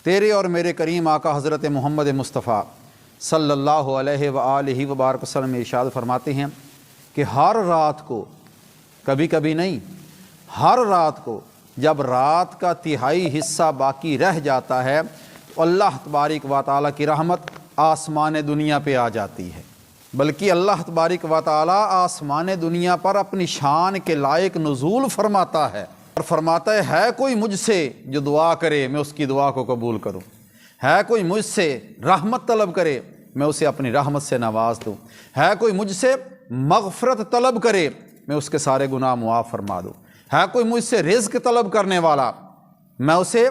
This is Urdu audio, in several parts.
تیرے اور میرے کریم آقا حضرت محمد مصطفیٰ صلی اللہ علیہ وآلہ وبارک وسلم ارشاد فرماتے ہیں کہ ہر رات کو، کبھی کبھی نہیں، ہر رات کو جب رات کا تہائی حصہ باقی رہ جاتا ہے تو اللہ تبارک و تعالیٰ کی رحمت آسمان دنیا پہ آ جاتی ہے، بلکہ اللہ تبارک و تعالیٰ آسمان دنیا پر اپنی شان کے لائق نزول فرماتا ہے اور فرماتا ہے کوئی مجھ سے جو دعا کرے میں اس کی دعا کو قبول کروں، ہے کوئی مجھ سے رحمت طلب کرے میں اسے اپنی رحمت سے نواز دوں، ہے کوئی مجھ سے مغفرت طلب کرے میں اس کے سارے گناہ معاف فرما دوں، ہے کوئی مجھ سے رزق طلب کرنے والا میں اسے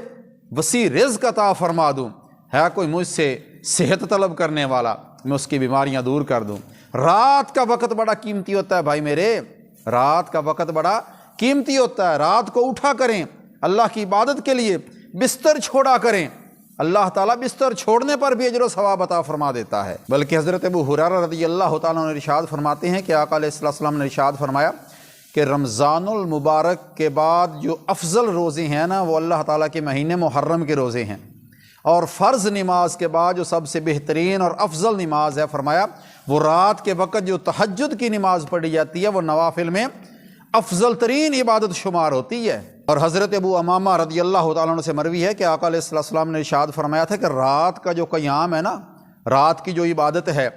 وسیع رزق عطا فرما دوں، ہے کوئی مجھ سے صحت طلب کرنے والا میں اس کی بیماریاں دور کر دوں۔ رات کا وقت بڑا قیمتی ہوتا ہے بھائی میرے، رات کا وقت بڑا قیمتی ہوتا ہے۔ رات کو اٹھا کریں اللہ کی عبادت کے لیے، بستر چھوڑا کریں، اللہ تعالیٰ بستر چھوڑنے پر بھی اجر و ثواب عطا فرما دیتا ہے۔ بلکہ حضرت ابو ہریرہ رضی اللہ تعالیٰ عنہ ارشاد فرماتے ہیں کہ آقا علیہ السلام نے ارشاد فرمایا کہ رمضان المبارک کے بعد جو افضل روزے ہیں نا وہ اللہ تعالیٰ کے مہینے محرم کے روزے ہیں، اور فرض نماز کے بعد جو سب سے بہترین اور افضل نماز ہے، فرمایا وہ رات کے وقت جو تہجد کی نماز پڑھی جاتی ہے وہ نوافل میں افضل ترین عبادت شمار ہوتی ہے۔ اور حضرت ابو امامہ رضی اللہ تعالیٰ عنہ سے مروی ہے کہ آقا علیہ السلام نے ارشاد فرمایا تھا کہ رات کا جو قیام ہے نا، رات کی جو عبادت ہے،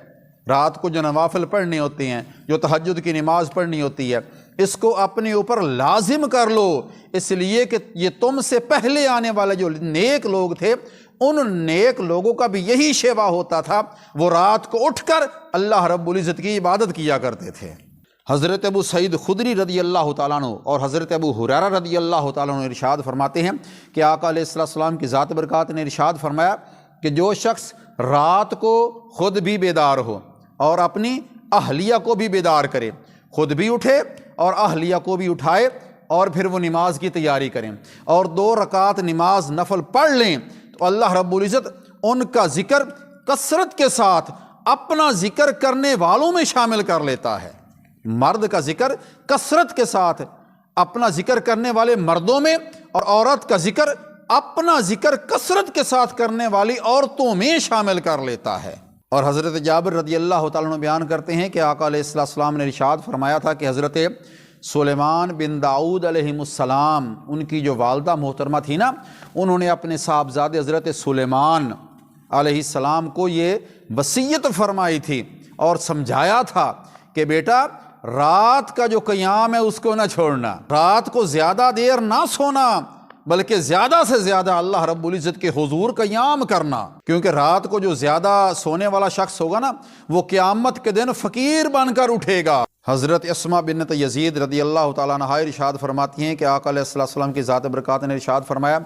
رات کو جو نوافل پڑھنی ہوتی ہیں، جو تہجد کی نماز پڑھنی ہوتی ہے، اس کو اپنے اوپر لازم کر لو، اس لیے کہ یہ تم سے پہلے آنے والے جو نیک لوگ تھے ان نیک لوگوں کا بھی یہی شیوا ہوتا تھا، وہ رات کو اٹھ کر اللہ رب العزت کی عبادت کیا کرتے تھے۔ حضرت ابو سعید خدری رضی اللہ تعالیٰ عنہ اور حضرت ابو ہریرہ رضی اللہ تعالیٰ عنہ ارشاد فرماتے ہیں کہ آقا علیہ السلام کی ذات برکات نے ارشاد فرمایا کہ جو شخص رات کو خود بھی بیدار ہو اور اپنی اہلیہ کو بھی بیدار کرے، خود بھی اٹھے اور اہلیہ کو بھی اٹھائے اور پھر وہ نماز کی تیاری کریں اور 2 رکعت نماز نفل پڑھ لیں، تو اللہ رب العزت ان کا ذکر کثرت کے ساتھ اپنا ذکر کرنے والوں میں شامل کر لیتا ہے۔ مرد کا ذکر کثرت کے ساتھ اپنا ذکر کرنے والے مردوں میں، اور عورت کا ذکر اپنا ذکر کثرت کے ساتھ کرنے والی عورتوں میں شامل کر لیتا ہے۔ اور حضرت جابر رضی اللہ تعالیٰ عنہ بیان کرتے ہیں کہ آقا علیہ السلام نے ارشاد فرمایا تھا کہ حضرت سلیمان بن داؤد علیہ السلام، ان کی جو والدہ محترمہ تھی نا، انہوں نے اپنے صاحبزادے حضرت سلیمان علیہ السلام کو یہ وصیت فرمائی تھی اور سمجھایا تھا کہ بیٹا رات کا جو قیام ہے اس کو نہ چھوڑنا، رات کو زیادہ دیر نہ سونا بلکہ زیادہ سے زیادہ اللہ رب العزت کے حضور قیام کرنا، کیونکہ رات کو جو زیادہ سونے والا شخص ہوگا نا وہ قیامت کے دن فقیر بن کر اٹھے گا۔ حضرت اسماء بنت یزید رضی اللہ تعالیٰ عنہا ارشاد فرماتی ہیں کہ آقا علیہ السلام کی ذات برکات نے ارشاد فرمایا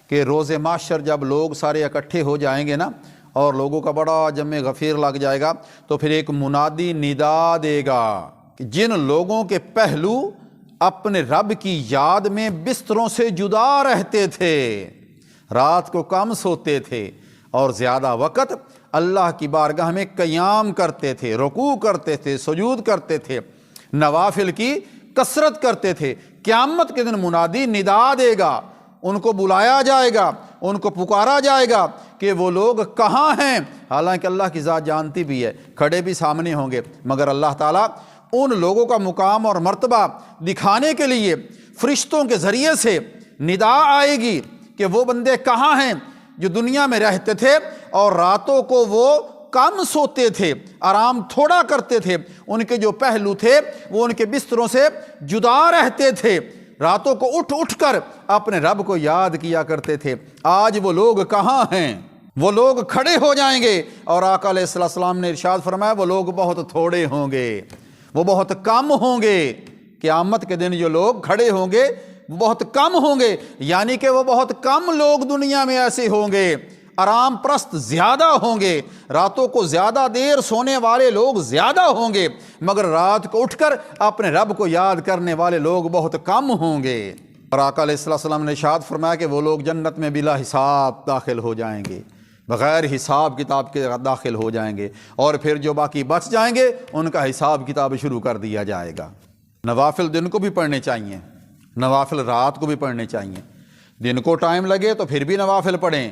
کہ روز محشر جب لوگ سارے اکٹھے ہو جائیں گے نا اور لوگوں کا بڑا جمع غفیر لگ جائے گا تو پھر ایک منادی ندا دے گا کہ جن لوگوں کے پہلو اپنے رب کی یاد میں بستروں سے جدا رہتے تھے، رات کو کم سوتے تھے اور زیادہ وقت اللہ کی بارگاہ میں قیام کرتے تھے، رکوع کرتے تھے، سجود کرتے تھے، نوافل کی کثرت کرتے تھے، قیامت کے دن منادی ندا دے گا، ان کو بلایا جائے گا، ان کو پکارا جائے گا کہ وہ لوگ کہاں ہیں، حالانکہ اللہ کی ذات جانتی بھی ہے، کھڑے بھی سامنے ہوں گے، مگر اللہ تعالیٰ ان لوگوں کا مقام اور مرتبہ دکھانے کے لیے فرشتوں کے ذریعے سے ندا آئے گی کہ وہ بندے کہاں ہیں جو دنیا میں رہتے تھے اور راتوں کو وہ کم سوتے تھے، آرام تھوڑا کرتے تھے، ان کے جو پہلو تھے وہ ان کے بستروں سے جدا رہتے تھے، راتوں کو اٹھ اٹھ کر اپنے رب کو یاد کیا کرتے تھے۔ آج وہ لوگ کہاں ہیں؟ وہ لوگ کھڑے ہو جائیں گے، اور آقا علیہ السلام نے ارشاد فرمایا وہ لوگ بہت تھوڑے ہوں گے، وہ بہت کم ہوں گے۔ قیامت کے دن جو لوگ کھڑے ہوں گے وہ بہت کم ہوں گے، یعنی کہ وہ بہت کم لوگ دنیا میں ایسے ہوں گے، آرام پرست زیادہ ہوں گے، راتوں کو زیادہ دیر سونے والے لوگ زیادہ ہوں گے، مگر رات کو اٹھ کر اپنے رب کو یاد کرنے والے لوگ بہت کم ہوں گے۔ اور آقا علیہ السلام نے ارشاد فرمایا کہ وہ لوگ جنت میں بلا حساب داخل ہو جائیں گے، بغیر حساب کتاب کے داخل ہو جائیں گے، اور پھر جو باقی بچ جائیں گے ان کا حساب کتاب شروع کر دیا جائے گا۔ نوافل دن کو بھی پڑھنے چاہیے، نوافل رات کو بھی پڑھنے چاہیے، دن کو ٹائم لگے تو پھر بھی نوافل پڑھیں،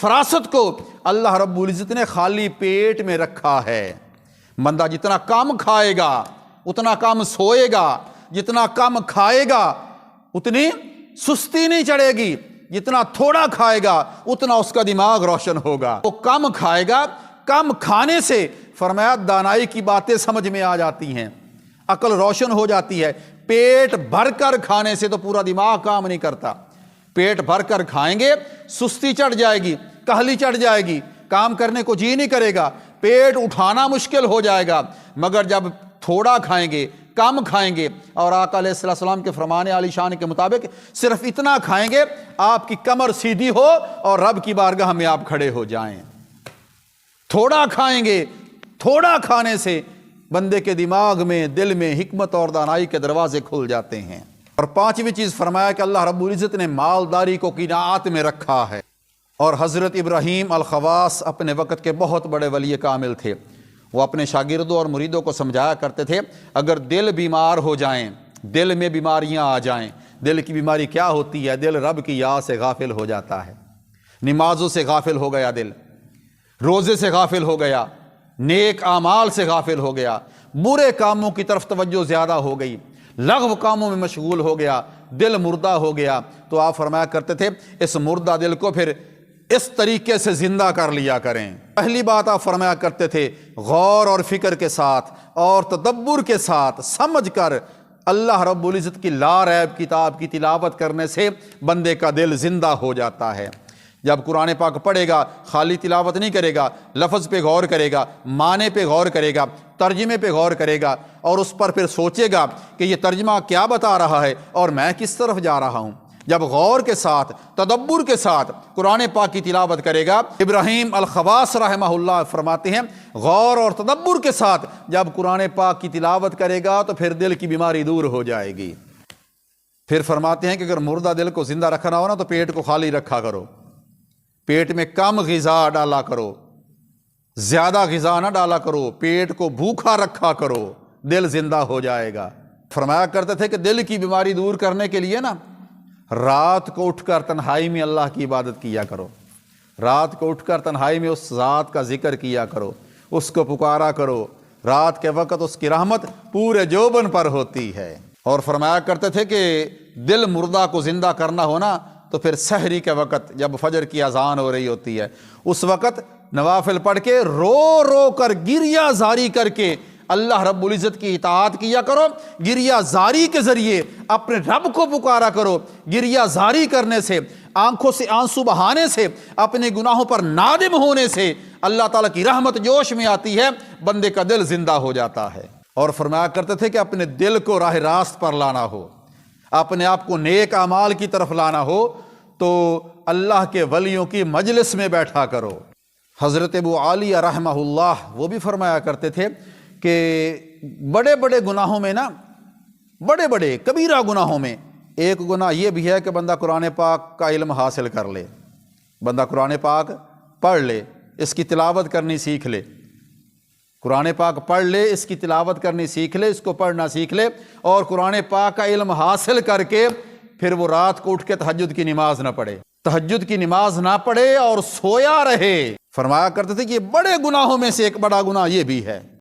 فراست کو اللہ رب العزت نے خالی پیٹ میں رکھا ہے۔ بندہ جتنا کم کھائے گا اتنا کم سوئے گا، جتنا کم کھائے گا اتنی سستی نہیں چڑھے گی، جتنا تھوڑا کھائے گا اتنا اس کا دماغ روشن ہوگا۔ وہ کم کھائے گا، کم کھانے سے فرمایا دانائی کی باتیں سمجھ میں آ جاتی ہیں، عقل روشن ہو جاتی ہے۔ پیٹ بھر کر کھانے سے تو پورا دماغ کام نہیں کرتا۔ پیٹ بھر کر کھائیں گے سستی چڑھ جائے گی، کہلی چڑھ جائے گی، کام کرنے کو جی نہیں کرے گا، پیٹ اٹھانا مشکل ہو جائے گا۔ مگر جب تھوڑا کھائیں گے، کم کھائیں گے، اور آقا علیہ السلام کے فرمان عالی شان کے مطابق صرف اتنا کھائیں گے آپ کی کمر سیدھی ہو اور رب کی بارگاہ میں آپ کھڑے ہو جائیں۔ تھوڑا کھائیں گے، تھوڑا کھانے سے بندے کے دماغ میں، دل میں حکمت اور دانائی کے دروازے کھل جاتے ہیں۔ اور پانچویں چیز فرمایا کہ اللہ رب العزت نے مالداری کو قناعت میں رکھا ہے۔ اور حضرت ابراہیم الخواص اپنے وقت کے بہت بڑے ولی کامل تھے۔ وہ اپنے شاگردوں اور مریدوں کو سمجھایا کرتے تھے اگر دل بیمار ہو جائیں، دل میں بیماریاں آ جائیں، دل کی بیماری کیا ہوتی ہے؟ دل رب کی یاد سے غافل ہو جاتا ہے، نمازوں سے غافل ہو گیا، دل روزے سے غافل ہو گیا، نیک اعمال سے غافل ہو گیا، برے کاموں کی طرف توجہ زیادہ ہو گئی، لغو کاموں میں مشغول ہو گیا، دل مردہ ہو گیا۔ تو آپ فرمایا کرتے تھے اس مردہ دل کو پھر اس طریقے سے زندہ کر لیا کریں۔ پہلی بات آپ فرمایا کرتے تھے غور اور فکر کے ساتھ اور تدبر کے ساتھ سمجھ کر اللہ رب العزت کی لا ریب کتاب کی تلاوت کرنے سے بندے کا دل زندہ ہو جاتا ہے۔ جب قرآن پاک پڑھے گا خالی تلاوت نہیں کرے گا، لفظ پہ غور کرے گا، معنی پہ غور کرے گا، ترجمے پہ غور کرے گا، اور اس پر پھر سوچے گا کہ یہ ترجمہ کیا بتا رہا ہے اور میں کس طرف جا رہا ہوں۔ جب غور کے ساتھ، تدبر کے ساتھ قرآن پاک کی تلاوت کرے گا، ابراہیم الخواص رحمہ اللہ فرماتے ہیں غور اور تدبر کے ساتھ جب قرآن پاک کی تلاوت کرے گا تو پھر دل کی بیماری دور ہو جائے گی۔ پھر فرماتے ہیں کہ اگر مردہ دل کو زندہ رکھنا ہو نا تو پیٹ کو خالی رکھا کرو، پیٹ میں کم غذا ڈالا کرو، زیادہ غذا نہ ڈالا کرو، پیٹ کو بھوکا رکھا کرو، دل زندہ ہو جائے گا۔ فرمایا کرتے تھے کہ دل کی بیماری دور کرنے کے لیے نا رات کو اٹھ کر تنہائی میں اللہ کی عبادت کیا کرو، رات کو اٹھ کر تنہائی میں اس ذات کا ذکر کیا کرو، اس کو پکارا کرو۔ رات کے وقت اس کی رحمت پورے جوبن پر ہوتی ہے۔ اور فرمایا کرتے تھے کہ دل مردہ کو زندہ کرنا ہونا تو پھر سحری کے وقت جب فجر کی اذان ہو رہی ہوتی ہے اس وقت نوافل پڑھ کے رو رو کر گریہ زاری کر کے اللہ رب العزت کی اطاعت کیا کرو، گریہ زاری کے ذریعے اپنے رب کو پکارا کرو۔ گریہ زاری کرنے سے، آنکھوں سے آنسو بہانے سے، اپنے گناہوں پر نادم ہونے سے اللہ تعالیٰ کی رحمت جوش میں آتی ہے، بندے کا دل زندہ ہو جاتا ہے۔ اور فرمایا کرتے تھے کہ اپنے دل کو راہ راست پر لانا ہو، اپنے آپ کو نیک اعمال کی طرف لانا ہو تو اللہ کے ولیوں کی مجلس میں بیٹھا کرو۔ حضرت ابو عالیہ رحمہ اللہ وہ بھی فرمایا کرتے تھے کہ بڑے بڑے گناہوں میں نا، بڑے بڑے کبیرہ گناہوں میں ایک گناہ یہ بھی ہے کہ بندہ قرآن پاک کا علم حاصل کر لے، بندہ قرآن پاک پڑھ لے، اس کی تلاوت کرنی سیکھ لے، قرآن پاک پڑھ لے، اس کی تلاوت کرنی سیکھ لے، اس کو پڑھنا سیکھ لے، اور قرآن پاک کا علم حاصل کر کے پھر وہ رات کو اٹھ کے تہجد کی نماز نہ پڑھے، تہجد کی نماز نہ پڑھے اور سویا رہے۔ فرمایا کرتے تھے کہ یہ بڑے گناہوں میں سے ایک بڑا گناہ یہ بھی ہے۔